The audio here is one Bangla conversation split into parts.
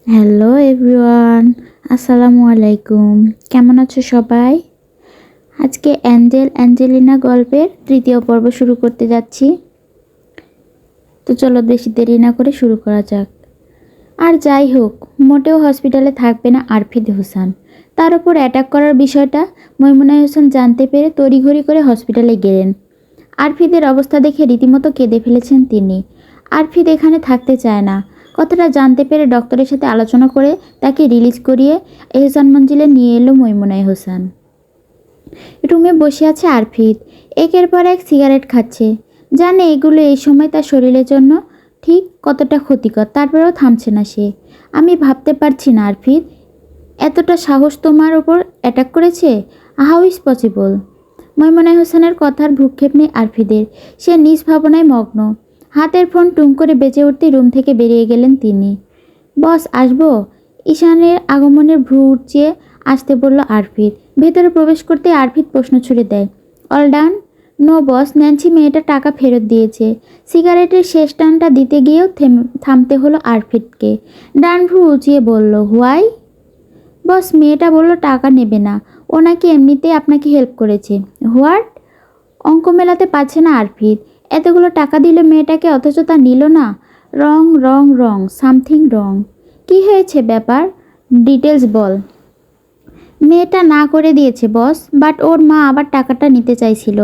হ্যালো এভরিওয়ান, আসসালামু আলাইকুম। কেমন আছো সবাই? আজকে অ্যাঞ্জেলিনা গল্পের তৃতীয় পর্ব শুরু করতে যাচ্ছি। তো চলো বেশি দেরি না করে শুরু করা যাক। আর যাই হোক, মোটেও হসপিটালে থাকবে না আরফিদ হোসেন। তার উপর অ্যাটাক করার বিষয়টা মৈমুনা হোসেন জানতে পেরে তড়িঘড়ি করে হসপিটালে গেলেন। আরফিদের অবস্থা দেখে রীতিমতো কেঁদে ফেলেছেন তিনি। আরফিদ এখানে থাকতে চায় না। কথাটা জানতে পেরে ডক্টরের সাথে আলোচনা করে তাকে রিলিজ করিয়ে এহসান মঞ্জিলে নিয়ে এলো মৈমুনা হোসেন। রুমে বসে আছে আরফিদ, একের পর এক সিগারেট খাচ্ছে। জানে এগুলো এই সময় তার শরীরের জন্য ঠিক কতটা ক্ষতিকর, তারপরেও থামছে না সে। আমি ভাবতে পারছি না আরফিদ, এতটা সাহস তোমার ওপর অ্যাটাক করেছে। How is possible? মৈমুনা হোসেনের কথার ভ্রুক্ষেপ নেই আরফিদের। সে নিজ ভাবনায় মগ্ন। হাতের ফোন টুং করে বেজে উঠতেই রুম থেকে বেরিয়ে গেলেন তিনি। বস আসবো? ঈশানের আগমনের ভ্রু উঁচিয়ে আসতে বলল আরফিদ। ভেতরে প্রবেশ করতে আরফিদ প্রশ্ন ছুড়ে দেয়, অল ডান? নো বস, ন্যান্সি মেয়েটা টাকা ফেরত দিয়েছে। সিগারেটের শেষ টানটা দিতে গিয়েও থামতে হলো আরফিদকে। ডান ভ্রু উঁচিয়ে বলল, হোয়াই? বস, মেয়েটা বলল টাকা নেবে না, ও নাকি এমনিতেই আপনাকে হেল্প করেছে। হোয়াট? অঙ্ক মেলাতে পারছে না আরফিদ। এতগুলো টাকা দিল মেয়েটাকে, অথচ তা নিল না। রং রং রং, সামথিং রং। কি হয়েছে ব্যাপার? ডিটেলস বল। মেয়েটা না করে দিয়েছে বস, বাট ওর মা আবার টাকাটা নিতে চাইছিল।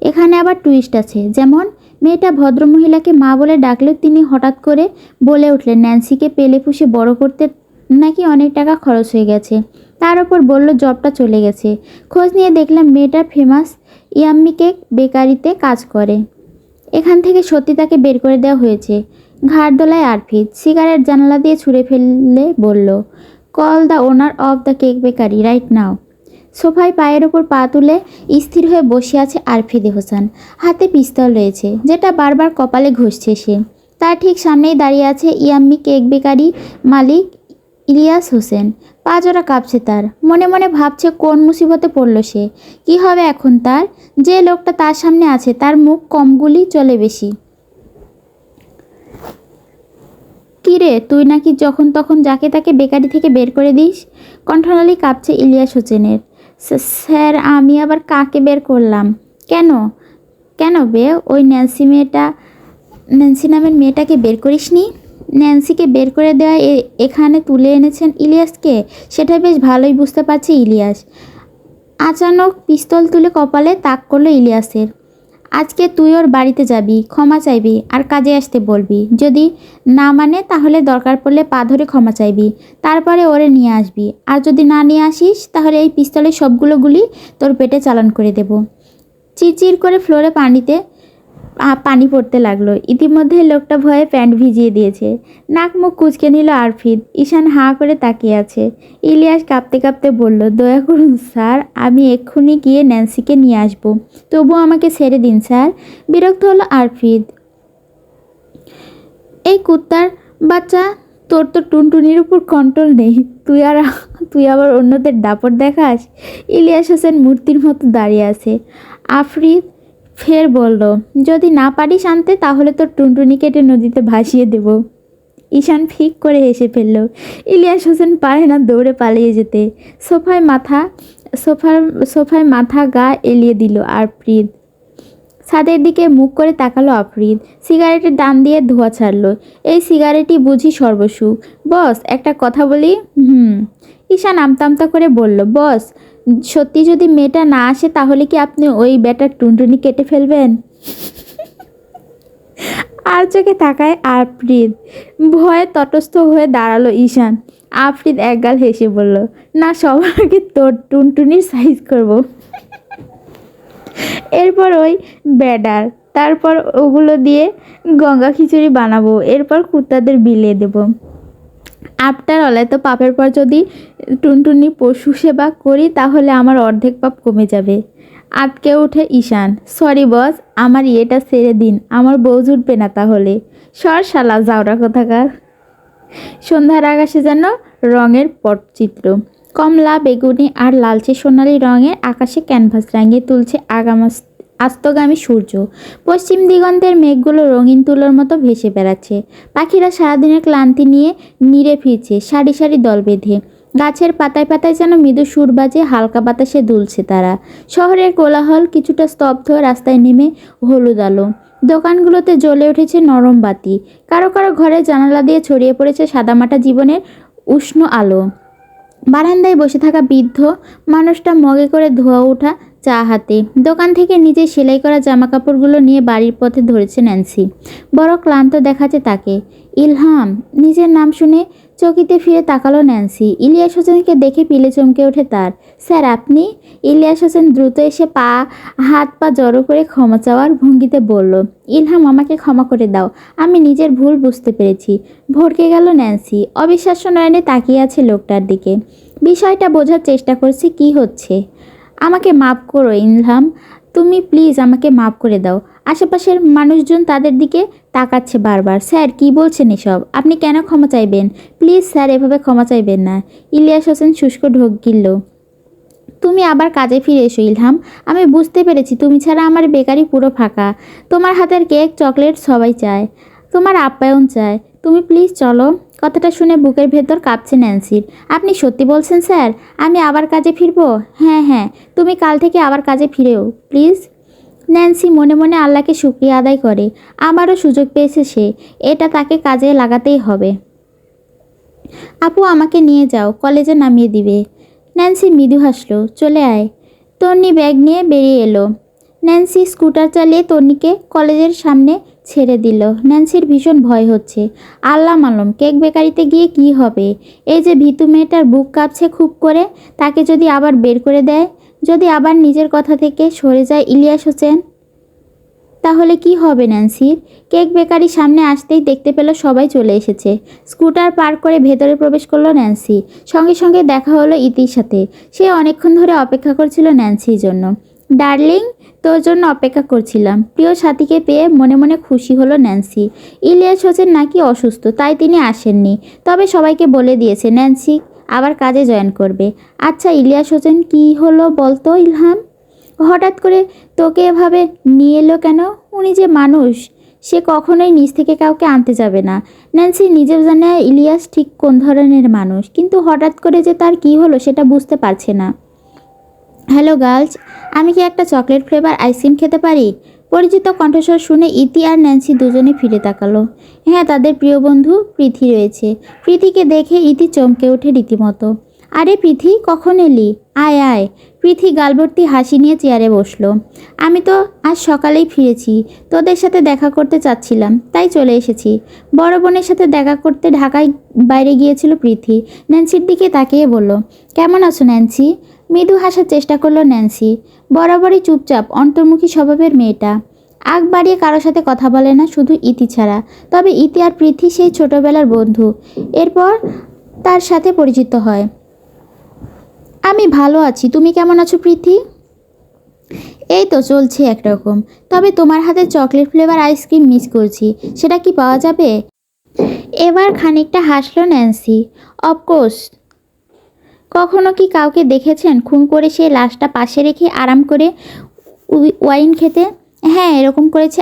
এখানে আবার টুইস্ট আছে। যেমন, মেয়েটা ভদ্রমহিলাকে মা বলে ডাকলেও তিনি হঠাৎ করে বলে উঠলেন ন্যান্সিকে পেলে পুষে বড় করতে নাকি অনেক টাকা খরচ হয়ে গেছে। তার ওপর বলল জবটা চলে গেছে। খোঁজ নিয়ে দেখলাম মেয়েটা ফেমাস ইয়াম্মি কেক বেকারিতে কাজ করে। এখান থেকে সত্যি তাকে বের করে দেওয়া হয়েছে। ঘাড় দোলায় আরফিদ, সিগারেট জানালা দিয়ে ছুঁড়ে ফেললে বলল, call the owner of the cake bakery right now. সোফায় পায়ের ওপর পা তুলে স্থির হয়ে বসে আছে আরফিদে হোসেন। হাতে পিস্তল রয়েছে, যেটা বারবার কপালে ঘষছে সে। তার ঠিক সামনেই দাঁড়িয়ে আছে ইয়াম্মি কেক বেকারি মালিক ইলিয়াস হোসেন। পা জোড়া কাঁপছে তার। মনে মনে ভাবছে কোন মুসিবতে পড়ল সে। কি হবে এখন তার? যে লোকটা তার সামনে আছে তার মুখ কমগুলি চলে বেশি। কিরে, তুই নাকি যখন তখন যাকে তাকে বেকারি থেকে বের করে দিস? কণ্ঠনালী কাঁপছে ইলিয়াস হোসেনের। স্যার, আমি আবার কাকে বের করলাম? কেন? কেন বে? ওই ন্যান্সি নামের মেয়েটাকে বের করিসনি? ন্যান্সিকে বের করে দেওয়া এখানে তুলে এনেছেন ইলিয়াসকে, সেটা বেশ ভালোই বুঝতে পারছে ইলিয়াস। আচানক পিস্তল তুলে কপালে তাক করলো ইলিয়াসের। আজকে তুই ওর বাড়িতে যাবি, ক্ষমা চাইবি আর কাজে আসতে বলবি। যদি না মানে তাহলে দরকার পড়লে পা ধরে ক্ষমা চাইবি। তারপরে ওরে নিয়ে আসবি। আর যদি না নিয়ে আসিস তাহলে এই পিস্তলের সবগুলো গুলি তোর পেটে চালান করে দেব। চিরচির করে ফ্লোরে পানি পড়তে লাগলো। ইতিমধ্যে লোকটা ভয়ে প্যান্ট ভিজিয়ে দিয়েছে। নাক মুখ কুঁচকে নিল আরফিদ। ঈশান হাঁ করে তাকিয়ে আছে। ইলিয়াস কাঁপতে কাঁপতে বলল, দয়া করুন স্যার, আমি এক্ষুনি গিয়ে ন্যান্সিকে নিয়ে আসবো। তবুও আমাকে ছেড়ে দিন স্যার। বিরক্ত হলো আরফিদ। এই কুত্তার বাচ্চা, তোর তো টুনটুনির উপর কন্ট্রোল নেই। তুই আবার অন্যদের দাপট দেখাস। ইলিয়াস হোসেন মূর্তির মতো দাঁড়িয়ে আছে। আফরিদ ফের বলল, যদি না পারিস আনতে তাহলে তোর টুনটুনি কেটে নদীতে ভাসিয়ে দেব। ঈশান ফিক করে হেসে ফেলল। ইলিয়াস হোসেন পারে না দৌড়ে পালিয়ে যেতে। সোফায় মাথা সোফায় মাথা গা এলিয়ে দিল আফরিদ। ছাদের দিকে মুখ করে তাকালো আফরিদ। সিগারেটের দান দিয়ে ধোঁয়া ছাড়লো। এই সিগারেটই বুঝি সর্বসুখ। বস, একটা কথা বলি? ঈশান আমতা করে বলল, বস, সত্যি যদি মেয়েটা না আসে তাহলে কি আপনি ওই ব্যাটার টুনটুনি কেটে ফেলবেন? আর চোখে তাকায় আফরিদ। ভয়ে তটস্থ হয়ে দাঁড়ালো ঈশান। আফরিদ একগাল হেসে বলল, না, সবার আগে তোর টুনটুনির সাইজ করব। এরপর ওই ব্যাডার, তারপর ওগুলো দিয়ে গঙ্গা খিচুড়ি বানাবো, এরপর কুত্তাদের বিলিয়ে দেব। আফটার অল, এত পাপের পর যদি টুনটুনি পশু সেবা করি তাহলে আমার অর্ধেক পাপ কমে যাবে। আটকে ওঠে ঈশান। সরি বস, আমার ইয়েটা ছেড়ে দিন, আমার বউ জুটবে না তাহলে। সর শালা যাওরা কোথাকার। সন্ধ্যার আকাশে যেন রঙের পটচিত্র। কমলা, বেগুনি আর লালচে সোনালি রঙের আকাশে ক্যানভাস রাঙিয়ে তুলছে অস্তগামী সূর্য। পশ্চিম দিগন্তের মেঘগুলো রঙিন তুলোর মতো ভেসে বেড়াচ্ছে। পাখিরা সারাদিনের ক্লান্তি নিয়ে নিরে ফিরছে সারি সারি দল বেঁধে। গাছের পাতায় পাতায় যেন মৃদু সুর বাজে, হালকা বাতাসে দুলছে তারা। শহরের কোলাহল কিছুটা স্তব্ধ, রাস্তায় নেমে হলুদ আলো। দোকানগুলোতে জ্বলে উঠেছে নরম বাতি। কারো কারো ঘরে জানালা দিয়ে ছড়িয়ে পড়েছে সাদামাটা জীবনের উষ্ণ আলো। বারান্দায় বসে থাকা বৃদ্ধ মানুষটা মগে করে ধোয়া ওঠা চা হাতে দোকান থেকে নিজে সেলাই করা জামা কাপড়গুলো নিয়ে বাড়ির পথে ধরেছে ন্যান্সি। বড় ক্লান্ত দেখাচ্ছে তাকে। ইলহাম, নিজের নাম শুনে চকিতে ফিরে তাকালো ন্যান্সি। ইলিয়াস হোসেনকে দেখে পিলে চমকে ওঠে তার। স্যার, আপনি? ইলিয়াস হোসেন দ্রুত এসে হাত পা জড়ো করে ক্ষমা চাওয়ার ভঙ্গিতে বলল, ইলহাম, আমাকে ক্ষমা করে দাও, আমি নিজের ভুল বুঝতে পেরেছি। ভড়কে গেল ন্যান্সি। অবিশ্বাস্য নয়নে তাকিয়ে আছে লোকটার দিকে। বিষয়টা বোঝার চেষ্টা করছি কি হচ্ছে। আমাকে মাফ করো ইলহাম, তুমি প্লিজ আমাকে মাফ করে দাও। আশেপাশের মানুষজন তাদের দিকে তাকাচ্ছে বারবার। স্যার, কি বলছেন এসব? আপনি কেন ক্ষমা চাইবেন? প্লিজ স্যার, এভাবে ক্ষমা চাইবেন না। ইলিয়াস হোসেন শুষ্ক ঢোক গিলল। তুমি আবার কাজে ফিরে এসো ইলহাম। আমি বুঝতে পেরেছি তুমি ছাড়া আমার বেকারি পুরো ফাঁকা। তোমার হাতের কেক, চকলেট সবাই চায়, তোমার আপ্যায়ন চায়। তুমি প্লিজ চলো। কথাটা শুনে বুকের ভেতর কাঁপছে ন্যান্সির। আপনি সত্যি বলছেন স্যার? আমি আবার কাজে ফিরবো? হ্যাঁ হ্যাঁ, তুমি কাল থেকে আবার কাজে ফিরেও প্লিজ। ন্যান্সি মনে মনে আল্লাহকে শুকরিয়া আদায় করে। আমারও সুযোগ পেয়েছে সে, এটা তাকে কাজে লাগাতেই হবে। আপু, আমাকে নিয়ে যাও, কলেজে নামিয়ে দিবে। ন্যান্সি মৃদু হাসলো। চলে আয়। তন্নি ব্যাগ নিয়ে বেরিয়ে এলো। ন্যান্সি স্কুটার চালিয়ে তন্নিকে কলেজের সামনে ছেড়ে দিল। ন্যান্সির ভীষণ ভয় হচ্ছে। আল্লাহ মালুম কেক বেকারিতে গিয়ে কি হবে। এই যে ভীতু মেয়েটার বুক কাঁপছে খুব করে, তাকে যদি আবার বের করে দেয়, যদি আবার নিজের কথা থেকে সরে যায় ইলিয়াস হোসেন, তাহলে কি হবে ন্যান্সির? কেক বেকারি সামনে আসতেই দেখতে পেল সবাই চলে এসেছে। স্কুটার পার্ক করে ভেতরে প্রবেশ করলো ন্যান্সি। সঙ্গে সঙ্গে দেখা হলো ইতির সাথে। সে অনেকক্ষণ ধরে অপেক্ষা করছিল ন্যান্সির জন্য। ডার্লিং, তোর জন্য অপেক্ষা করছিলাম। প্রিয় সাথীকে পেয়ে মনে মনে খুশি হলো ন্যান্সি। ইলিয়াস হোসেন নাকি অসুস্থ, তাই তিনি আসেননি। তবে সবাইকে বলে দিয়েছে ন্যান্সি আবার কাজে জয়েন করবে। আচ্ছা ইলিয়াস হোসেন, কি হলো বলতো ইলহাম? হঠাৎ করে তোকে এভাবে নিয়ে এলো কেন? উনি যে মানুষ, সে কখনোই নিজ থেকে কাউকে আনতে যাবে না। ন্যান্সি নিজেও জানে ইলিয়াস ঠিক কোন ধরনের মানুষ, কিন্তু হঠাৎ করে যে তার কি হলো সেটা বুঝতে পারছে না। হ্যালো গার্লস, আমি কি একটা চকলেট ফ্লেভার আইসক্রিম খেতে পারি? পরিচিত কণ্ঠস্বর শুনে ইতি আর ন্যান্সি দুজনে ফিরে তাকালো। হ্যাঁ, তাদের প্রিয় বন্ধু প্রীতি রয়েছে। প্রীতিকে দেখে ইতি চমকে ওঠে রীতিমতো। আরে প্রীতি, কখন এলি? আয় আয়। প্রীতি গালভর্তি হাসি নিয়ে চেয়ারে বসলো। আমি তো আজ সকালেই ফিরেছি, তোদের সাথে দেখা করতে চাচ্ছিলাম, তাই চলে এসেছি। বড় বোনের সাথে দেখা করতে ঢাকায় বাইরে গিয়েছিল প্রীতি। ন্যান্সির দিকে তাকিয়ে বলল, কেমন আছো ন্যান্সি? মৃদু হাসার চেষ্টা করলো ন্যান্সি। বরাবরই চুপচাপ অন্তর্মুখী স্বভাবের মেয়েটা। আগ বাড়িয়ে কারোর সাথে কথা বলে না, শুধু ইতি ছাড়া। তবে ইতি আর প্রীতি সেই ছোটবেলার বন্ধু। এরপর তার সাথে পরিচিত হয়। আমি ভালো আছি, তুমি কেমন আছো প্রীতি? এই তো চলছে একরকম। তবে তোমার হাতে চকলেট ফ্লেভার আইসক্রিম মিস করছি, সেটা কি পাওয়া যাবে? এবার খানিকটা হাসলো ন্যান্সি। অফকোর্স। কখনো কি কাউকে দেখেছেন খুন করে সেই লাশটা পাশে রেখে আরাম করে ওয়াইন খেতে? হ্যাঁ, এরকম করেছে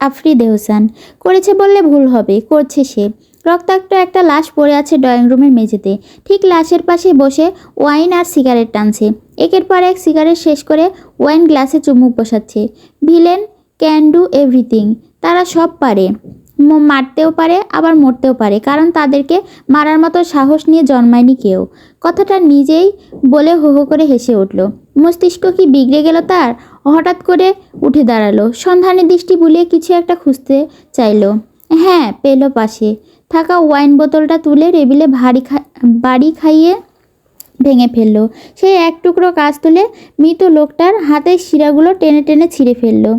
আফরিদ এহসান। করেছে বললে ভুল হবে, করছে সে। রক্তাক্ত একটা লাশ পড়ে আছে ড্রয়িং রুমের মেঝেতে। ঠিক লাশের পাশে বসে ওয়াইন আর সিগারেট টানছে। একের পর এক সিগারেট শেষ করে ওয়াইন গ্লাসে চুমুক বসাচ্ছে। Villain can do everything. তারা সব পারে, মারতেও পারে আবার মরতেও পারে, কারণ তাদেরকে মারার মতো সাহস নিয়ে জন্মায়নি কেউ। কথাটা নিজেই বলে হো হো করে হেসে উঠল। মস্তিষ্ক কি বিগড়ে গেল তার? হঠাৎ করে উঠে দাঁড়ালো। সন্ধানী দৃষ্টি বুলিয়ে কিছু একটা খুঁজতে চাইলো। হ্যাঁ, পেল। পাশে থাকা ওয়াইন বোতলটা তুলে টেবিলে বাড়ি খাইয়ে ভেঙে ফেললো। সেই এক টুকরো কাজ তুলে মৃত লোকটার হাতের শিরাগুলো টেনে টেনে ছিঁড়ে ফেললো।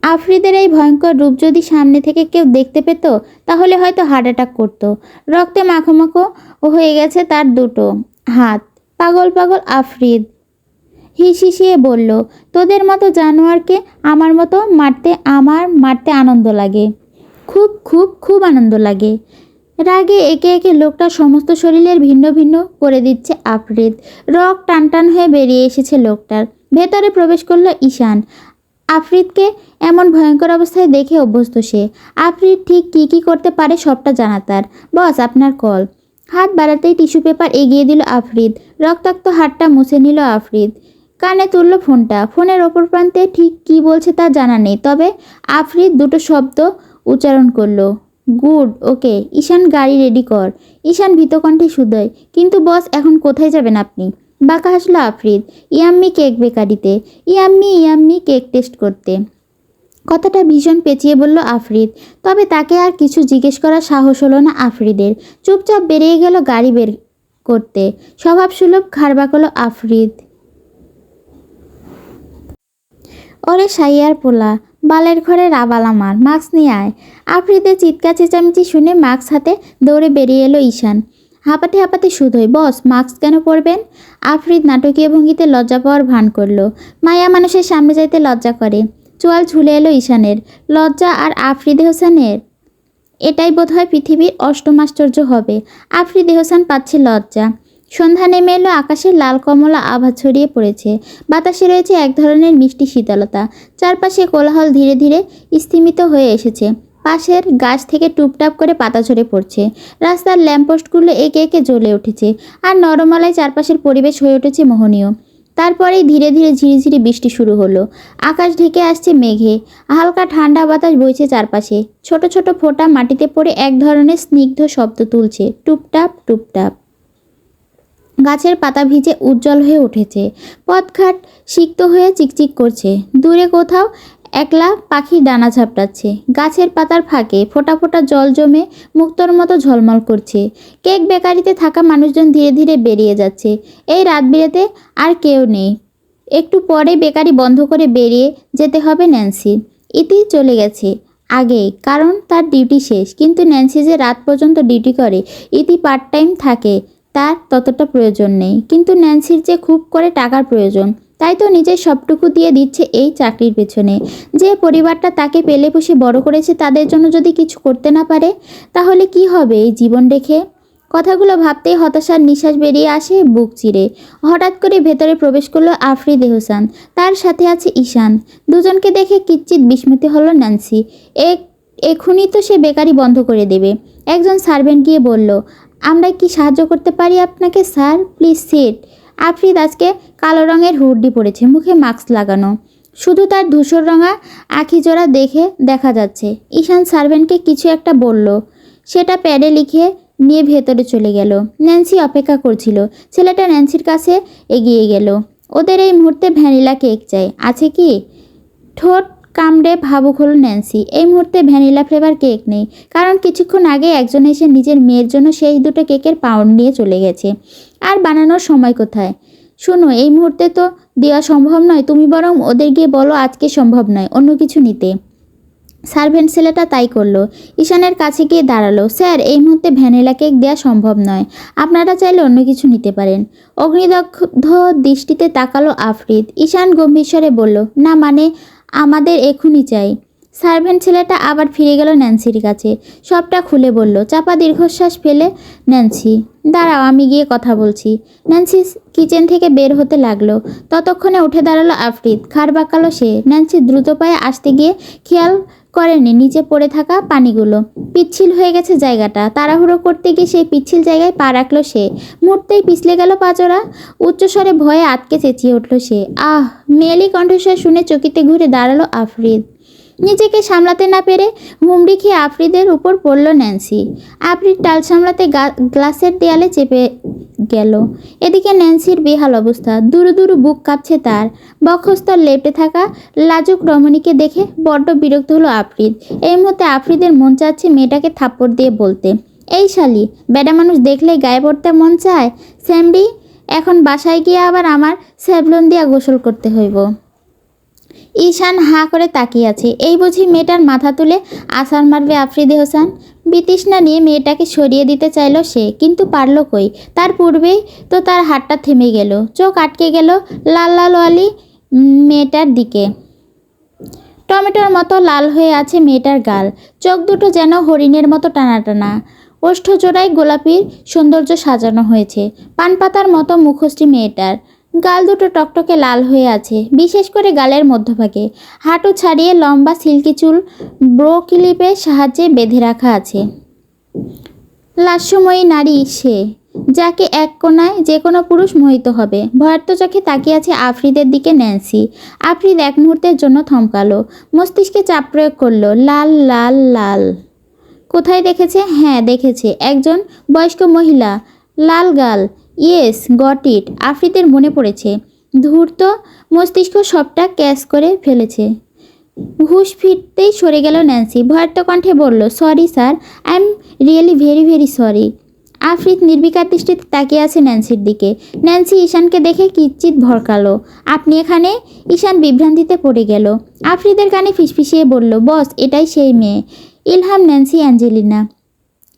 আফ্রিদের এই ভয়ঙ্কর রূপ যদি সামনে থেকে কেউ দেখতে পেত, তাহলে হয়তো হার্ট অ্যাটাক করতো। রক্তে মাখো হয়ে গেছে তার দুটো হাত। পাগল পাগল আফ্রিদ হিসিয়ে বলল, তোদের মতো জানোয়ারকে আমার মতো মারতে আনন্দ লাগে। খুব খুব খুব আনন্দ লাগে। রাগে একে একে লোকটার সমস্ত শরীরের ভিন্ন ভিন্ন করে দিচ্ছে আফ্রিদ। রক টান টান হয়ে বেরিয়ে এসেছে লোকটার। ভেতরে প্রবেশ করলো ঈশান। আফরিদকে এমন ভয়ঙ্কর অবস্থায় দেখে অভ্যস্ত সে। আফরিদ ঠিক কী করতে পারে সবটা জানা তার। বস, আপনার কল। হাত বাড়াতেই টিস্যু পেপার এগিয়ে দিল আফরিদ। রক্তাক্ত হাতটা মুছে নিল আফরিদ। কানে তুলল ফোনটা। ফোনের ওপর প্রান্তে ঠিক কী বলছে তা জানা নেই, তবে আফরিদ দুটো শব্দ উচ্চারণ করলো, গুড, ওকে। ঈশান, গাড়ি রেডি কর। ঈশান ভীতকণ্ঠে শুধোয়, কিন্তু বস, এখন কোথায় যাবেন আপনি? বাঁকা হাসলো আফরিদ। ইয়াম্মি কেক বেকারিতে। ইয়াম্মি কেক টেস্ট করতে। কথাটা ভীষণ পেঁচিয়ে বলল আফরিদ। তবে তাকে আর কিছু জিজ্ঞেস করার সাহস হলো না আফরিদের। চুপচাপ বেরিয়ে গেল গাড়ি বের করতে। স্বভাবসুলভ ঘাড় বাঁকালো আফরিদ। ওরে সাইয়ার পোলা, বালের ঘরে রাবাল আমার, মাস্ক নিয়ে আয়। আফরিদের চিৎকার চেঁচামেচি শুনে মাস্ক হাতে দৌড়ে বেরিয়ে এলো ঈশান। হাঁপাতে হাঁপাতে শুধোয়, বস, মাস্ক কেন পরবেন? আফরিদ নাটকীয় ভঙ্গিতে লজ্জা পাওয়ার ভান করলো। মায়া মানুষের সামনে যাইতে লজ্জা করে। চোয়াল ঝুলে এলো ঈশানের। লজ্জা আর আফরিদে হোসেনের, এটাই বোধহয় পৃথিবীর অষ্টম আশ্চর্য হবে। আফরিদে হোসেন পাচ্ছে লজ্জা। সন্ধ্যা নেমে এলো, আকাশে লাল কমলা আভা ছড়িয়ে পড়েছে। বাতাসে রয়েছে এক ধরনের মিষ্টি শীতলতা। চারপাশে কোলাহল ধীরে ধীরে স্থিমিত হয়ে এসেছে। পাশের গাছ থেকে টুপটাপ করে পাতা ঝরে পড়ছে। রাস্তার ল্যাম্পপোস্টগুলো একে একে জ্বলে উঠেছে, আর নরমালায় চারপাশের পরিবেশ হয়ে উঠেছে মোহনীয়। তারপরেই ধীরে ধীরে ঝিরিঝিরি বৃষ্টি শুরু হলো। আকাশ ঢেকে আসছে মেঘে। হালকা ঠান্ডা বাতাস বইছে চারপাশে। ছোট ছোট ফোঁটা মাটিতে পড়ে এক ধরনের স্নিগ্ধ শব্দ তুলছে, টুপটাপ টুপটাপ। গাছের পাতা ভিজে উজ্জ্বল হয়ে উঠেছে। পথঘাট সিক্ত হয়ে চিকচিক করছে। দূরে কোথাও একলা পাখি ডানা ঝাপটাচ্ছে। গাছের পাতার ফাঁকে ফোঁটা ফোঁটা জল জমে মুক্তোর মতো ঝলমল করছে। কেক বেকারিতে থাকা মানুষজন ধীরে ধীরে বেরিয়ে যাচ্ছে। এই রাত বিরেতে আর কেউ নেই। একটু পরে বেকারি বন্ধ করে বেরিয়ে যেতে হবে ন্যান্সির। ইতি চলে গেছে আগেই, কারণ তার ডিউটি শেষ। কিন্তু ন্যান্সি যে রাত পর্যন্ত ডিউটি করে, ইতি পার্ট টাইম থাকে, তার ততটা প্রয়োজন নেই। কিন্তু ন্যান্সির যে খুব করে টাকার প্রয়োজন, তাই তো নিজের সবটুকু দিয়ে দিচ্ছে এই চাকরির পেছনে। যে পরিবারটা তাকে পেলে পুষে বড় করেছে, তাদের জন্য যদি কিছু করতে না পারে, তাহলে কি হবে এই জীবন রেখে? কথাগুলো ভাবতেই হতাশার নিঃশ্বাস বেরিয়ে আসে বুক চিরে। হঠাৎ করে ভেতরে প্রবেশ করলো আফরিদে হোসেন। তার সাথে আছে ঈশান। দুজনকে দেখে কিঞ্চিৎ বিস্মিত হলো ন্যান্সি। এক্ষুনি তো সে বেকারি বন্ধ করে দেবে। একজন সার্ভেন্ট গিয়ে বলল, আমরা কি সাহায্য করতে পারি আপনাকে স্যার? Please sit. আফরিদ আজকে কালো রঙের হুডি পরেছে, মুখে মাস্ক লাগানো। শুধু তার ধূসর রঙা আখিজোড়া দেখে দেখা যাচ্ছে। ঈশান সার্ভেন্টকে কিছু একটা বলল, সেটা প্যাডে লিখে নিয়ে ভেতরে চলে গেল। ন্যান্সি অপেক্ষা করছিল। ছেলেটা ন্যান্সির কাছে এগিয়ে গেল। ওদের এই মুহূর্তে ভ্যানিলা কেক চাই, আছে কি? ঠোঁট কামড়ে ভাবুক হলো ন্যান্সি। এই মুহূর্তে ভ্যানিলা ফ্লেভার কেক নেই, কারণ কিছুক্ষণ আগে একজন এসে নিজের মেয়ের জন্য সেই দুটো কেকের পাউন্ড নিয়ে চলে গেছে। আর বানানোর সময় কোথায়? শোনো, এই মুহূর্তে তো দেওয়া সম্ভব নয়। তুমি বরং ওদের গিয়ে বলো আজকে সম্ভব নয়, অন্য কিছু নিতে। সার্ভেন্ট ছেলেটা তাই করলো। ঈশানের কাছে গিয়ে দাঁড়ালো। স্যার, এই মুহূর্তে ভ্যানিলা কেক দেওয়া সম্ভব নয়। আপনারা চাইলে অন্য কিছু নিতে পারেন। অগ্নিদগ্ধ দৃষ্টিতে তাকালো আফরিদ। ঈশান গম্ভীর স্বরে বলল, না মানে আমাদের এখনই চাই। সার্ভেন্ট ছেলেটা আবার ফিরে গেল ন্যান্সির কাছে। সবটা খুলে বলল। চাপা দীর্ঘশ্বাস ফেলে ন্যান্সি, দাঁড়াও, আমি গিয়ে কথা বলছি। ন্যান্সি কিচেন থেকে বের হতে লাগলো। ততক্ষণে উঠে দাঁড়ালো আফরিদ। ঘাড় বাঁকালো সে। ন্যান্সি দ্রুত পায়ে আসতে গিয়ে খেয়াল করেনি নিচে পড়ে থাকা পানিগুলো। পিচ্ছিল হয়ে গেছে জায়গাটা। তাড়াহুড়ো করতে গিয়ে সেই পিচ্ছিল জায়গায় পা রাখলো সে। মুহূর্তেই পিছলে গেল পাজরা। উচ্চস্বরে ভয়ে আটকে চেঁচিয়ে উঠল সে। আহ! মেয়েলি কণ্ঠস্বর শুনে চকিতে ঘুরে দাঁড়ালো আফরিদ। নিজেকে সামলাতে না পেরে হুমড়ি খেয়ে আফরিদের উপর পড়ল ন্যান্সি। আফরিদ টাল সামলাতে গ্লাসের দেয়ালে চেপে গেল। এদিকে ন্যান্সির বেহাল অবস্থা। দুরু দুরু বুক কাঁপছে তার। বক্ষস্থল লেপটে থাকা লাজুক রমণীকে দেখে বড্ড বিরক্ত হলো আফরিদ। এই মুহূর্তে আফরিদের মন চাচ্ছে মেয়েটাকে থাপ্পড় দিয়ে বলতে, এই শালি, বেডা মানুষ দেখলেই গায়ে পড়তে মন চায়। স্যামডি, এখন বাসায় গিয়ে আবার আমার স্যাভলন দিয়া গোসল করতে হইব। ঈশান হাঁ করে তাকিয়ে আছে। এই বুঝি মেয়েটার মাথা তুলে আছাড় মারবে আফরিদে হোসেন? বিতৃষ্ণা নিয়ে মেয়েটাকে সরিয়ে দিতে চাইল সে, কিন্তু পারল কই? তার পূর্বেই তো তার হাতটা থেমে গেল। চোখ আটকে গেল লাল লাল ওয়ালি মেয়েটার দিকে। টমেটোর মতো লাল হয়ে আছে মেয়েটার গাল। চোখ দুটো যেন হরিণের মতো টানা টানা। ওষ্ঠজোড়ায় গোলাপির সৌন্দর্য সাজানো হয়েছে। পান পাতার মতো মুখশ্রী মেয়েটার। গাল দুটো টকটকে লাল হয়ে আছে, বিশেষ করে গালের মধ্যভাগে। হাঁটু ছাড়িয়ে লম্বা সিল্কি চুল ব্রো ক্লিপের সাহায্যে বেঁধে রাখা আছে। লাস্যময়ী নারী সে, যাকে এক কোণায় যে কোনো পুরুষ মোহিত হবে। ভয়ার্ত চোখে তাকিয়ে আছে আফ্রিদের দিকে ন্যান্সি। আফ্রিদ এক মুহূর্তের জন্য থমকালো, মস্তিষ্কে চাপ প্রয়োগ করলো। লাল লাল লাল। কোথায় দেখেছে? হ্যাঁ দেখেছে, একজন বয়স্ক মহিলা, লাল গাল। Yes got it. আফ্রিদের মনে পড়েছে। ধূর্ত মস্তিষ্ক সবটা ক্যাচ করে ফেলেছে। হুঁশ ফিরতেই সরে গেল ন্যান্সি। ভয়ার্ত কণ্ঠে বলল, sorry sir, I am really very very sorry. Afrid নির্বিকার দৃষ্টিতে তাকিয়ে আছে ন্যান্সির দিকে। ন্যান্সি ঈশানকে দেখে কিঞ্চিৎ ভরকালো। আপনি এখানে? ঈশান বিভ্রান্তিতে পড়ে গেল। আফ্রিদের কানে ফিসফিসিয়ে বলল, বস এটাই সেই মেয়ে, ইলহাম ন্যান্সি অ্যাঞ্জেলিনা।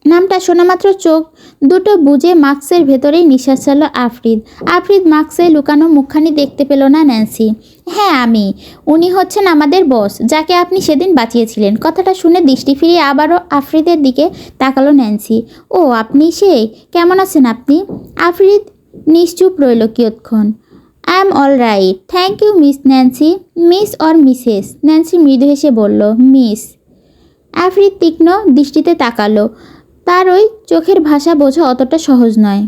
নামটা শোনামাত্র চোখ দুটো বুজে মাস্কের ভেতরেই নিঃশ্বাস ছাড়ল আফ্রিদ। আফ্রিদ মাস্কে লুকানো মুখখানি দেখতে পেল না ন্যান্সি। হ্যাঁ আমি। উনি হচ্ছেন আমাদের বস, যাকে আপনি সেদিন বাঁচিয়েছিলেন। কথাটা শুনে দৃষ্টি ফিরিয়ে আবারও আফ্রিদের দিকে তাকালো ন্যান্সি। ও আপনি সেই, কেমন আছেন আপনি? আফ্রিদ নিশ্চুপ রইল কিয়ৎক্ষণ। I am all right thank you miss Nancy. Miss or mrs? Nancy মৃদু হেসে বলল, মিস। আফ্রিদ তীক্ষ্ণ দৃষ্টিতে তাকালো। তার ওই চোখের ভাষা বোঝা অতটা সহজ নয়,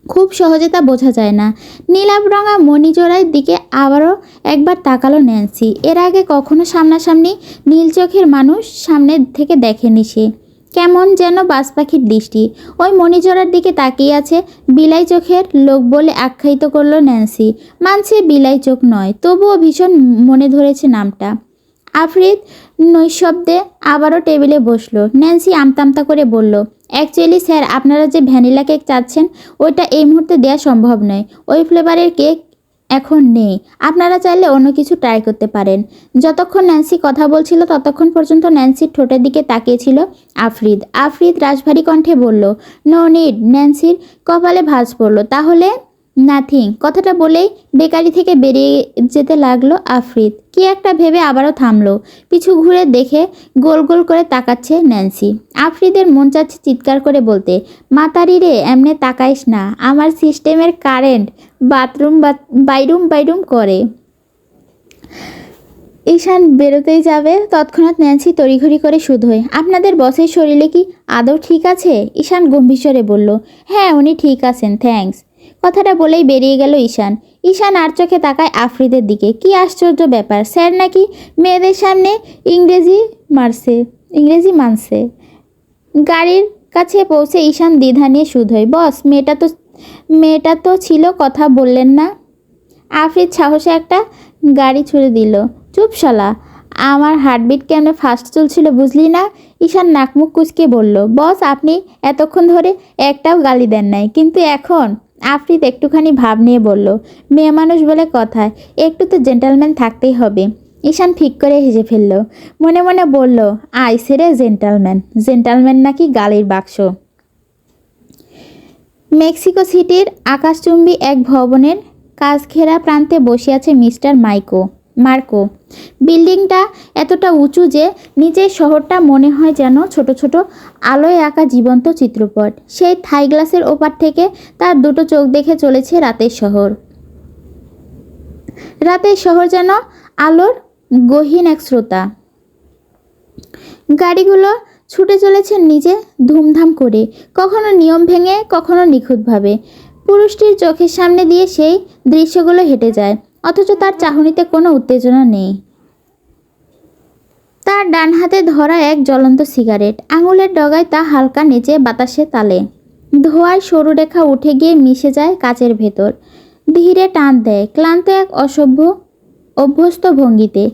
খুব সহজে তা বোঝা যায় না। নীলাভ-রঙা মণিজোড়ার দিকে আবারও একবার তাকালো ন্যান্সি। এর আগে কখনো সামনাসামনি নীল চোখের মানুষ সামনে থেকে দেখেনি সে। কেমন যেন বাজ পাখির দৃষ্টি। ওই মণিজোড়ার দিকে তাকিয়ে আছে। বিলাই চোখের লোক বলে আখ্যায়িত করলো ন্যান্সি। মানছে বিলাই চোখ নয়, তবুও ভীষণ মনে ধরেছে নামটা। আফ্রিদ নৈশব্দে আবারও টেবিলে বসলো। ন্যান্সি আমতামতা করে বলল, অ্যাকচুয়ালি স্যার, আপনারা যে ভ্যানিলা কেক চাচ্ছেন ওইটা এই মুহূর্তে দেওয়া সম্ভব নয়। ওই ফ্লেভারের কেক এখন নেই। আপনারা চাইলে অন্য কিছু ট্রাই করতে পারেন। যতক্ষণ ন্যান্সি কথা বলছিল ততক্ষণ পর্যন্ত ন্যান্সির ঠোঁটের দিকে তাকিয়েছিল আফ্রিদ। আফ্রিদ রাশভারী কণ্ঠে বলল, নো নিড। ন্যান্সির কপালে ভাঁজ পড়ল। তাহলে নাথিং। কথাটা বলেই বেকারি থেকে বেরিয়ে যেতে লাগলো আফ্রিদ। কি একটা ভেবে আবারও থামলো। পিছু ঘুরে দেখে গোল গোল করে তাকাচ্ছে ন্যান্সি। আফ্রিদের মন চাচ্ছে চিৎকার করে বলতে, মাতারি রে, এমনে তাকাইস না, আমার সিস্টেমের কারেন্ট বাথরুম বাইরুম করে। ঈশান বেরোতেই যাবে, তৎক্ষণাৎ ন্যান্সি তড়িঘড়ি করে শুধোয়, আপনাদের বসের শরীরে কি আদৌ ঠিক আছে? ঈশান গম্ভীর স্বরে বলল, হ্যাঁ উনি ঠিক আছেন, থ্যাঙ্কস। কথাটা বলেই বেরিয়ে গেল ঈশান। ঈশান আর চোখে তাকায় আফ্রিদের দিকে। কি আশ্চর্য ব্যাপার, স্যার নাকি মেয়েদের সামনে ইংরেজি মানছে। গাড়ির কাছে পৌঁছে ঈশান দ্বিধা নিয়ে শুধোয়, বস মেয়েটা তো ছিল, কথা বললেন না? আফ্রিদ সাহসে একটা গাড়ি ছুড়ে দিল। চুপ শালা, আমার হার্টবিট কেন ফাস্ট চলছিল বুঝলি না? ঈশান নাকমুখ কুঁচকে বলল, বস আপনি এতক্ষণ ধরে একটাও গালি দেন নাই, কিন্তু এখন? আফ্রিদ একটুখানি ভাব নিয়ে বলল, মেয়ে মানুষ বলে কথায় একটু তো জেন্টালম্যান থাকতেই হবে। ঈশান ফিক করে হেসে ফেলল। মনে মনে বলল, আইসে রে জেন্টালম্যান নাকি গালির বাক্স। মেক্সিকো সিটির আকাশচুম্বী এক ভবনের কাছঘেরা প্রান্তে বসে আছে মিস্টার মার্কো। বিল্ডিংটা এতটা উঁচু যে নিচের শহরটা মনে হয় যেন ছোট ছোট আলোয় আঁকা জীবন্ত চিত্রপট। সেই থাই গ্লাসের ওপার থেকে তার দুটো চোখ দেখে চলেছে রাতের শহর যেন আলোর গহীন এক শ্রোতা। গাড়িগুলো ছুটে চলেছে নিচে ধুমধাম করে, কখনো নিয়ম ভেঙে, কখনো নিখুঁতভাবে। পুরুষটির চোখের সামনে দিয়ে সেই দৃশ্যগুলো হেঁটে যায়, অথচ তার চাহনিতে কোনো উত্তেজনা নেই। তার ডান হাতে ধরা এক জ্বলন্ত সিগারেট, আঙুলের ডগায় তা হালকা নেচে বাতাসে তালে। ধোঁয়ায় সরু রেখা উঠে গিয়ে মিশে যায় কাচের ভেতর। ধীরে টান দেয়, ক্লান্ত এক অভ্যস্ত ভঙ্গিতে।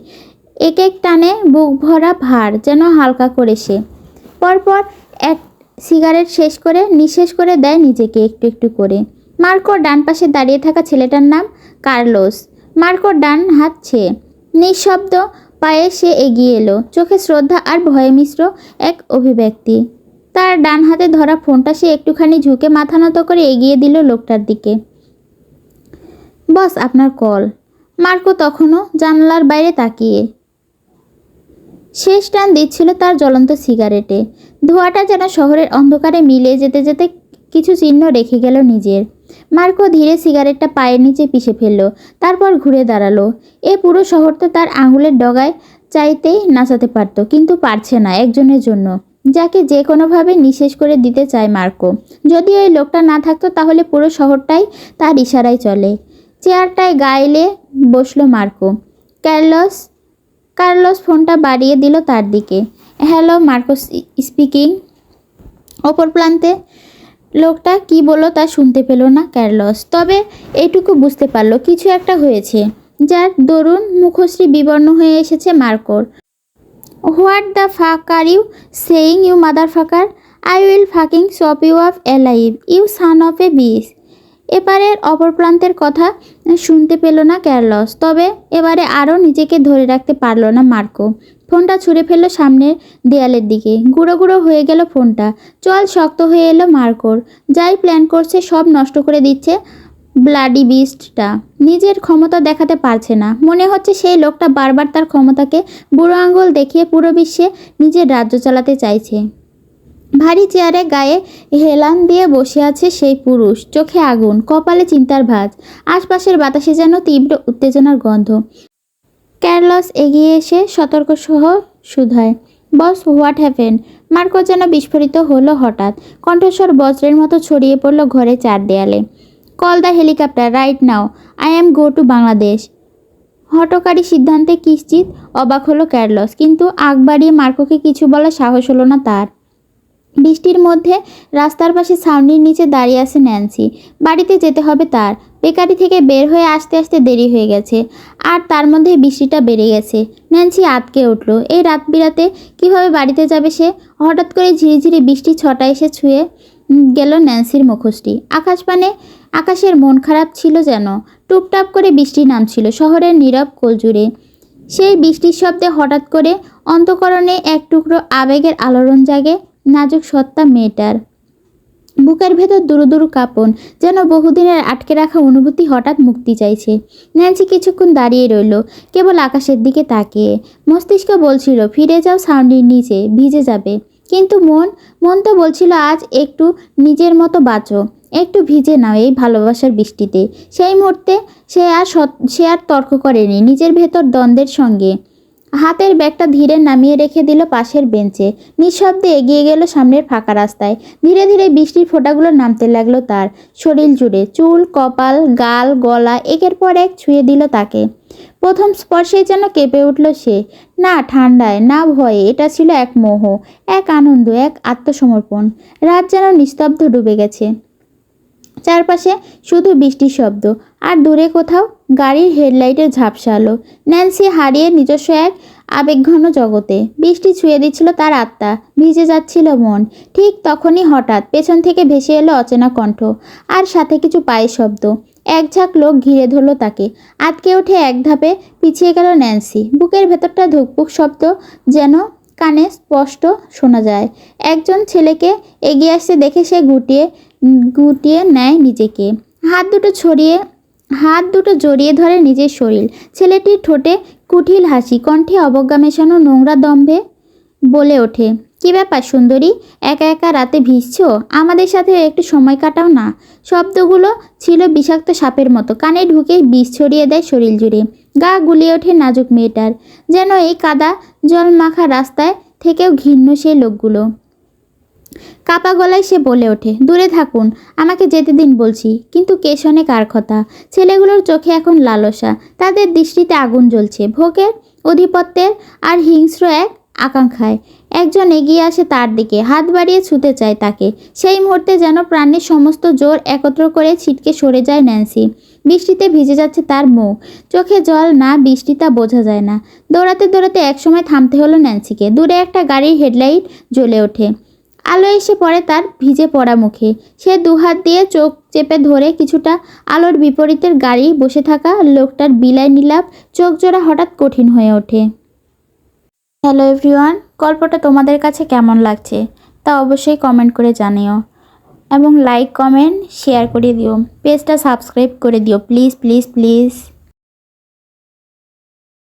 এক টানে বুক ভরা ভার যেন হালকা করে সে। পরপর এক সিগারেট শেষ করে নিঃশেষ করে দেয় নিজেকে একটু একটু করে। মার্কোর ডান পাশে দাঁড়িয়ে থাকা ছেলেটার নাম কার্লোস। মার্কোর ডান হাত ছেয়ে নিঃশব্দ পায়ে সে এগিয়ে এলো, চোখে শ্রদ্ধা আর ভয়ে মিশ্র এক অভিব্যক্তি। তার ডান হাতে ধরা ফোনটা সে একটুখানি ঝুঁকে মাথা নত করে এগিয়ে দিল লোকটার দিকে। বস আপনার কল। মার্কো তখনও জানালার বাইরে তাকিয়ে শেষ টান দিচ্ছিল তার জ্বলন্ত সিগারেটে। ধোঁয়াটা যেন শহরের অন্ধকারে মিলিয়ে যেতে যেতে কিছু চিহ্ন রেখে গেল নিজের। মার্কো ধীরে সিগারেটটা পায়ের নিচে পিষে ফেলল, তারপর ঘুরে দাঁড়ালো। এ পুরো শহরটা তার আঙুলের ডগায় চাইতেই নাচাতে পারত, কিন্তু পারছে না একজনের জন্য, যাকে যে কোনোভাবে নিঃশেষ করে দিতে চায় মার্কো। যদি ওই লোকটা না থাকতো তাহলে পুরো শহরটাই তার ইশারায় চলে। চেয়ারটায় গায়েলে বসলো মার্কো। কার্লোস ফোনটা বাড়িয়ে দিল তার দিকে। Hello, Marco speaking. অপর প্রান্তে লোকটা কি বলল তা শুনতে পেল না কার্লোস, তবে এইটুকু বুঝতে পারল কিছু একটা হয়েছে, যার দরুন মুখশ্রী বিবর্ণ হয়ে এসেছে মার্কোর। What the fuck are you saying you motherfucker? I will fucking chop you up alive you son of a bitch. এবারের অপর প্রান্তের কথা শুনতে পেল না কার্লোস, তবে এবারে আরও নিজেকে ধরে রাখতে পারল না মার্কো। ফোনটা ছুঁড়ে ফেললো সামনের দেয়ালের দিকে। গুঁড়ো গুঁড়ো হয়ে গেল ফোনটা। চল শক্ত হয়ে এলো মার্কোর। যাই প্ল্যান করছে সব নষ্ট করে দিচ্ছে ব্লাডি বিস্টটা। নিজের ক্ষমতা দেখাতে পারছে না। মনে হচ্ছে সেই লোকটা বারবার তার ক্ষমতাকে বুড়ো আঙুল দেখিয়ে পুরো বিশ্বে নিজের রাজ্য চালাতে চাইছে। ভারী চেয়ারে গায়ে হেলান দিয়ে বসে আছে সেই পুরুষ, চোখে আগুন, কপালে চিন্তার ভাঁজ, আশপাশের বাতাসে যেন তীব্র উত্তেজনার গন্ধ। কার্লোস এগিয়ে এসে সতর্ক সহ শুধায়, বস, হোয়াট হ্যাপেন্ড? মার্কো যেন বিস্ফোরিত হলো হঠাৎ। কণ্ঠস্বর বজ্রের মতো ছড়িয়ে পড়ল ঘরে চার দেয়ালে। Call the helicopter right now, I am go to Bangladesh. হঠকারী সিদ্ধান্তে কিঞ্চিৎ অবাক হলো কার্লোস, কিন্তু আগ বাড়িয়ে মার্কোকে কিছু বলার সাহস হলো না তার। বৃষ্টির মধ্যে রাস্তার পাশে ছাউনির নিচে দাঁড়িয়ে আছে ন্যান্সি। বাড়িতে যেতে হবে তার। বেকারি থেকে বের হয়ে আসতে আসতে দেরি হয়ে গেছে, আর তার মধ্যে বৃষ্টিটা বেড়ে গেছে। ন্যান্সি আঁতকে উঠল। এই রাত বিরাতে কীভাবে বাড়িতে যাবে সে? হঠাৎ করে ঝিরিঝিরি বৃষ্টি ছটা এসে ছুঁয়ে গেল ন্যান্সির মুখোশটি। আকাশের মন খারাপ ছিল যেন। টুপটাপ করে বৃষ্টি নামছিল শহরের নীরব কোল জুড়ে। সেই বৃষ্টির শব্দে হঠাৎ করে অন্তঃকরণে এক টুকরো আবেগের আলোড়ন জাগে নাজুক সত্তা মেয়েটার। বুকের ভেতর দুরু দুরু কাঁপন, যেন বহুদিনের আটকে রাখা অনুভূতি হঠাৎ মুক্তি চাইছে। ন্যান্সি কিছুক্ষণ দাঁড়িয়ে রইল, কেবল আকাশের দিকে তাকিয়ে। মস্তিষ্ক বলছিল ফিরে যাও ছাউনির নিচে, ভিজে যাবে। কিন্তু মন তো বলছিল আজ একটু নিজের মতো বাঁচো, একটু ভিজে নাও এই ভালোবাসার বৃষ্টিতে। সেই মুহূর্তে সে আর তর্ক করেনি নিজের ভেতর দ্বন্দ্বের সঙ্গে। হাতের ব্যাগটা ধীরে নামিয়ে রেখে দিল পাশের বেঞ্চে। নিঃশব্দে এগিয়ে গেল সামনের ফাঁকা রাস্তায়। ধীরে ধীরে বৃষ্টির ফোঁটাগুলো নামতে লাগলো তার শরীর জুড়ে। চুল, কপাল, গাল, গলা একের পর এক ছুঁয়ে দিল তাকে। প্রথম স্পর্শেই যেন কেঁপে উঠল সে। না ঠান্ডায়, না ভয়ে, এটা ছিল এক মোহ, এক আনন্দ, এক আত্মসমর্পণ। রাত যেন নিস্তব্ধ ডুবে গেছে। চারপাশে শুধু বৃষ্টির শব্দ, আর দূরে কোথাও গাড়ির হেডলাইটের ঝাপসা আলো। ন্যান্সি হারিয়ে নিজস্ব এক আবেগঘন জগতে। বৃষ্টি ছুঁয়ে দিচ্ছিল তার আত্মা, ভিজে যাচ্ছিল মন। ঠিক তখনই হঠাৎ পেছন থেকে ভেসে এলো অচেনা কণ্ঠ, আর সাথে কিছু পায়ের শব্দ। এক ঝাঁক লোক ঘিরে ধরল তাকে। আটকে উঠে এক ধাপে পিছিয়ে গেল ন্যান্সি। বুকের ভেতরটা ধুকপুক শব্দ যেন কানে স্পষ্ট শোনা যায়। একজন ছেলেকে এগিয়ে আসতে দেখে সে গুটিয়ে নেয় নিজেকে। হাত দুটো জড়িয়ে ধরে নিজের শরীর। ছেলেটির ঠোঁটে কুটিল হাসি, কণ্ঠে অবজ্ঞা মেশানো নোংরা দম্ভে বলে ওঠে, কী ব্যাপার সুন্দরী, একা একা রাতে ভিজছো? আমাদের সাথে একটু সময় কাটাও না। শব্দগুলো ছিল বিষাক্ত সাপের মতো, কানে ঢুকে বিষ ছড়িয়ে দেয় শরীর জুড়ে। গা গুলিয়ে ওঠে নাজুক মেয়েটার, যেন এই কাদা জল মাখা রাস্তায় থেকেও ঘৃণ্য সেই লোকগুলো। কাপা গলায় সে বলে ওঠে, দূরে থাকুন, আমাকে যেতে দিন বলছি। কিন্তু কে শোনে কার কথা? ছেলেগুলোর চোখে এখন লালসা, তাদের দৃষ্টিতে আগুন জ্বলছে, ভোগের, আধিপত্যের আর হিংস্র এক আকাঙ্ক্ষায়। একজন এগিয়ে আসে তার দিকে, হাত বাড়িয়ে ছুঁতে চায় তাকে। সেই মুহূর্তে যেন প্রাণের সমস্ত জোর একত্র করে ছিটকে সরে যায় ন্যান্সি। বৃষ্টিতে ভিজে যাচ্ছে তার মুখ, চোখে জল না বৃষ্টি তা বোঝা যায় না। দৌড়াতে দৌড়াতে একসময় থামতে হলো ন্যান্সিকে। দূরে একটা গাড়ির হেডলাইট জ্বলে ওঠে, আলো এসে পড়ে তার ভিজে পড়া মুখে। সে দুহাত দিয়ে চোখ চেপে ধরে কিছুটা আলোর বিপরীতের গাড়ি বসে থাকা লোকটার বিলায় নীলাভ চোখ জোড়া হঠাৎ কঠিন হয়ে ওঠে। হ্যালো এভরিওয়ান, গল্পটা তোমাদের কাছে কেমন লাগছে তা অবশ্যই কমেন্ট করে জানিও, এবং লাইক, কমেন্ট, শেয়ার করে দিও। পেজটা সাবস্ক্রাইব করে দিও প্লিজ প্লিজ প্লিজ।